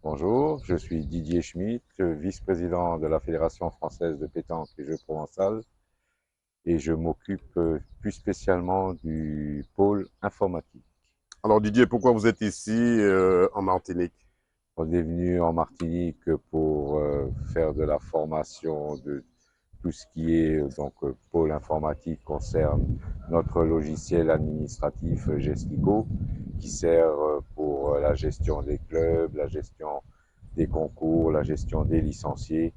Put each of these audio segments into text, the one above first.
Bonjour, je suis Didier Schmitt, vice-président de la Fédération française de pétanque et jeux provençal et je m'occupe plus spécialement du pôle informatique. Alors Didier, pourquoi vous êtes ici en Martinique? On est venu en Martinique pour faire de la formation de tout ce qui est pôle informatique concerne notre logiciel administratif Gestico qui sert pour la gestion des clubs, la gestion des concours, la gestion des licenciés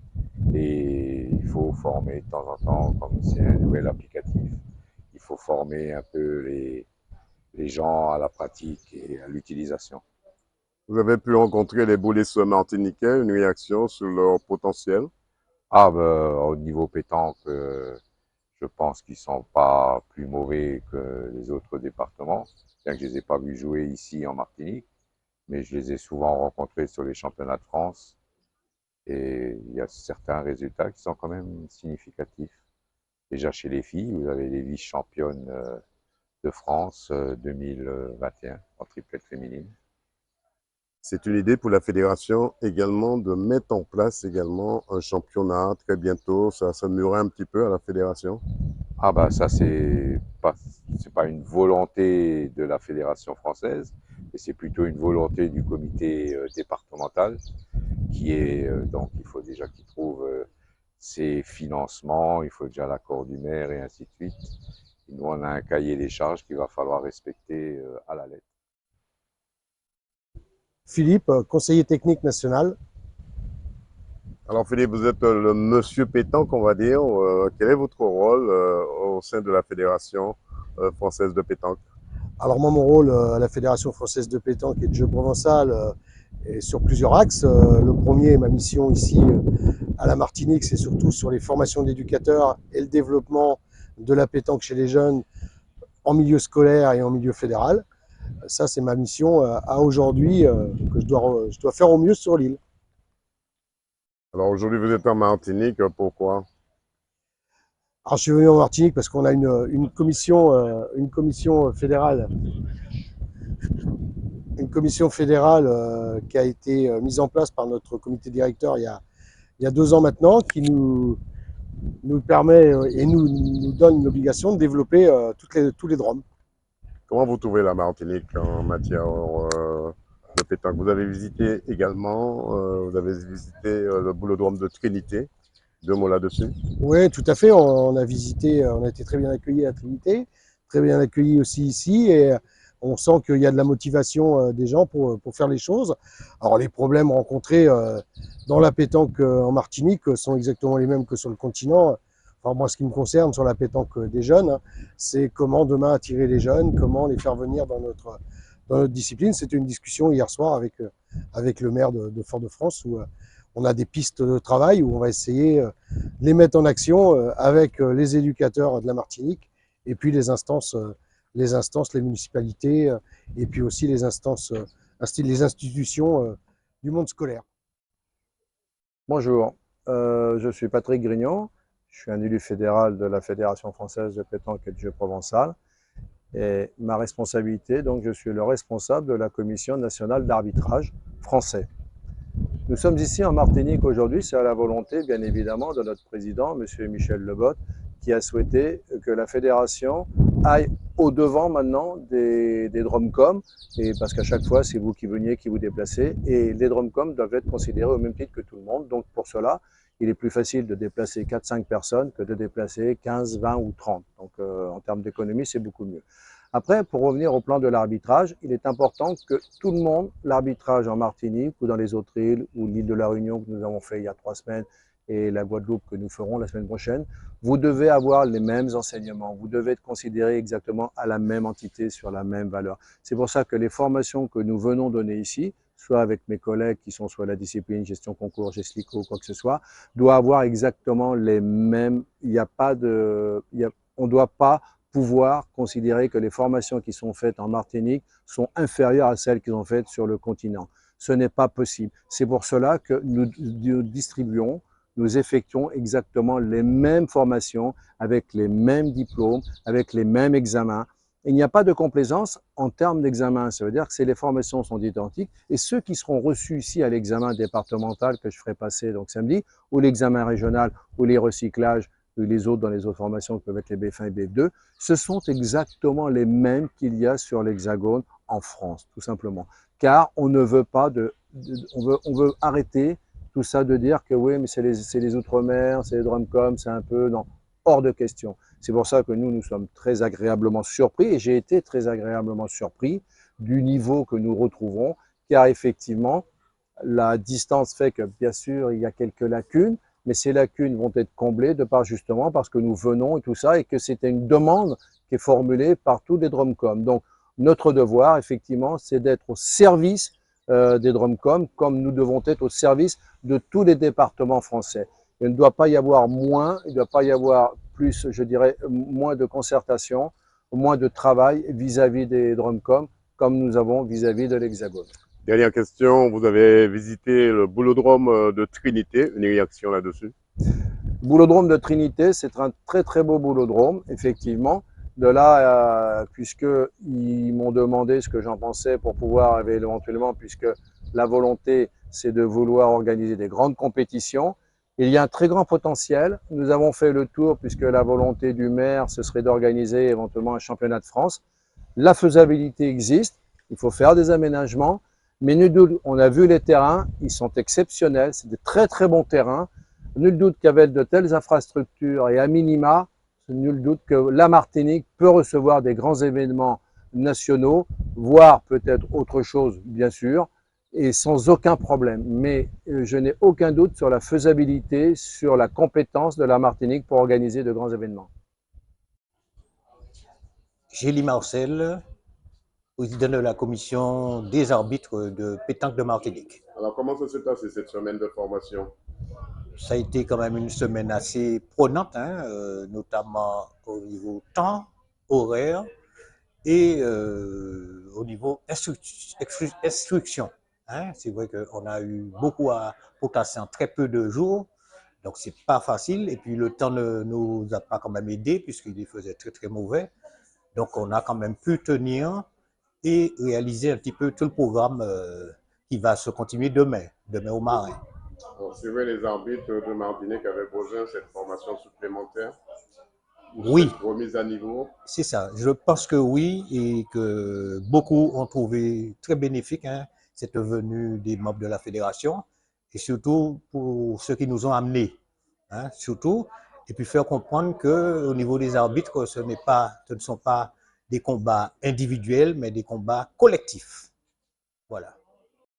et il faut former de temps en temps, comme c'est un nouvel applicatif, il faut former un peu les gens à la pratique et à l'utilisation. Vous avez pu rencontrer les boulets martiniquais, une réaction sur leur potentiel? Ah ben, au niveau pétanque, je pense qu'ils sont pas plus mauvais que les autres départements, bien que je les ai pas vus jouer ici en Martinique, mais je les ai souvent rencontrés sur les championnats de France et il y a certains résultats qui sont quand même significatifs. Déjà chez les filles, vous avez les vice-championnes de France 2021 en triplette féminine. C'est une idée pour la fédération également de mettre en place également un championnat très bientôt. Ça mûrait un petit peu à la fédération. Ah bah ça c'est pas une volonté de la fédération française, mais c'est plutôt une volonté du comité départemental qui est donc il faut déjà qu'il trouve ses financements, il faut déjà l'accord du maire et ainsi de suite. Et nous on a un cahier des charges qu'il va falloir respecter à la lettre. Philippe, conseiller technique national. Alors Philippe, vous êtes le monsieur pétanque, on va dire. Quel est votre rôle au sein de la fédération française de pétanque? Alors moi, mon rôle à la Fédération française de pétanque et de jeux provençal est sur plusieurs axes. Le premier, ma mission ici à la Martinique, c'est surtout sur les formations d'éducateurs et le développement de la pétanque chez les jeunes en milieu scolaire et en milieu fédéral. Ça, c'est ma mission à aujourd'hui que je dois faire au mieux sur l'île. Alors aujourd'hui, vous êtes en Martinique, pourquoi? Alors, je suis venu en Martinique parce qu'on a une commission fédérale qui a été mise en place par notre comité directeur il y a 2 ans maintenant, qui nous permet et nous donne l'obligation de développer tous les drômes. Comment vous trouvez la Martinique en matière de pétanque? Vous avez visité également, vous avez visité le boulodrome de Trinité. Deux mots là-dessus. Oui, tout à fait. On a visité, on a été très bien accueillis à Trinité, très bien accueillis aussi ici, et on sent qu'il y a de la motivation des gens pour faire les choses. Alors les problèmes rencontrés dans la pétanque en Martinique sont exactement les mêmes que sur le continent. Enfin, moi, ce qui me concerne sur la pétanque des jeunes, hein, c'est comment demain attirer les jeunes, comment les faire venir dans notre discipline. C'était une discussion hier soir avec le maire de Fort-de-France où on a des pistes de travail où on va essayer de les mettre en action avec les éducateurs de la Martinique et puis les municipalités et puis aussi les institutions du monde scolaire. Bonjour, je suis Patrick Grignon, je suis un élu fédéral de la Fédération française de pétanque et de jeux provençal. Et ma responsabilité, donc je suis le responsable de la Commission nationale d'arbitrage français. Nous sommes ici en Martinique aujourd'hui, c'est à la volonté bien évidemment de notre président, M. Michel Lebotte, qui a souhaité que la fédération aille au-devant maintenant des dromcoms, et parce qu'à chaque fois c'est vous qui veniez, qui vous déplacez, et les dromcoms doivent être considérés au même titre que tout le monde. Donc pour cela, il est plus facile de déplacer 4-5 personnes que de déplacer 15, 20 ou 30. Donc en termes d'économie, c'est beaucoup mieux. Après, pour revenir au plan de l'arbitrage, il est important que tout le monde, l'arbitrage en Martinique ou dans les autres îles, ou l'île de la Réunion que nous avons fait il y a 3 semaines, et la Guadeloupe que nous ferons la semaine prochaine, vous devez avoir les mêmes enseignements, vous devez être considéré exactement à la même entité, sur la même valeur. C'est pour ça que les formations que nous venons donner ici, soit avec mes collègues qui sont soit la discipline, gestion concours, GESLICO, quoi que ce soit, doit avoir exactement les mêmes, il n'y a pas de, on ne doit pas pouvoir considérer que les formations qui sont faites en Martinique sont inférieures à celles qui sont faites sur le continent. Ce n'est pas possible. C'est pour cela que nous distribuons, nous effectuons exactement les mêmes formations, avec les mêmes diplômes, avec les mêmes examens, il n'y a pas de complaisance en termes d'examen. Ça veut dire que les formations sont identiques et ceux qui seront reçus ici à l'examen départemental que je ferai passer donc samedi, ou l'examen régional, ou les recyclages, ou les autres dans les autres formations qui peuvent être les BF1 et BF2, ce sont exactement les mêmes qu'il y a sur l'Hexagone en France, tout simplement. Car on ne veut pas on veut arrêter tout ça de dire que oui, mais c'est les Outre-mer, c'est les Drumcom, c'est un peu, non, hors de question. C'est pour ça que nous sommes très agréablement surpris, et j'ai été très agréablement surpris du niveau que nous retrouvons, car effectivement, la distance fait que, bien sûr, il y a quelques lacunes, mais ces lacunes vont être comblées de par justement parce que nous venons et tout ça, et que c'était une demande qui est formulée par tous les Drumcom. Donc, notre devoir, effectivement, c'est d'être au service des Drumcom, comme nous devons être au service de tous les départements français. Il ne doit pas y avoir moins, il ne doit pas y avoir plus, je dirais, moins de concertation, moins de travail vis-à-vis des Drumcom, comme nous avons vis-à-vis de l'Hexagone. Dernière question, vous avez visité le boulodrome de Trinité, une réaction là-dessus? Boulodrome de Trinité, c'est un très très beau boulodrome, effectivement. De là, puisqu'ils m'ont demandé ce que j'en pensais pour pouvoir éventuellement, puisque la volonté, c'est de vouloir organiser des grandes compétitions. Il y a un très grand potentiel. Nous avons fait le tour, puisque la volonté du maire, ce serait d'organiser éventuellement un championnat de France. La faisabilité existe, il faut faire des aménagements, mais nul doute, on a vu les terrains, ils sont exceptionnels, c'est de très très bons terrains. Nul doute qu'avec de telles infrastructures et à minima, nul doute que la Martinique peut recevoir des grands événements nationaux, voire peut-être autre chose, bien sûr, et sans aucun problème. Mais je n'ai aucun doute sur la faisabilité, sur la compétence de la Martinique pour organiser de grands événements. Gély Marcel, président de la commission des arbitres de pétanque de Martinique. Alors, comment ça s'est passé cette semaine de formation? Ça a été quand même une semaine assez prenante, hein, notamment au niveau temps, horaire et au niveau instruction. Hein. C'est vrai qu'on a eu beaucoup à potasser en très peu de jours, donc c'est pas facile. Et puis le temps ne nous a pas quand même aidé puisqu'il faisait très très mauvais. Donc on a quand même pu tenir et réaliser un petit peu tout le programme qui va se continuer demain au Marin. Alors, c'est vrai, les arbitres de Martinique avaient besoin de cette formation supplémentaire? Oui. Cette remise à niveau? C'est ça. Je pense que oui, et que beaucoup ont trouvé très bénéfique cette venue des membres de la fédération, et surtout pour ceux qui nous ont amenés, surtout, et puis faire comprendre que au niveau des arbitres, ce ne sont pas des combats individuels, mais des combats collectifs. Voilà.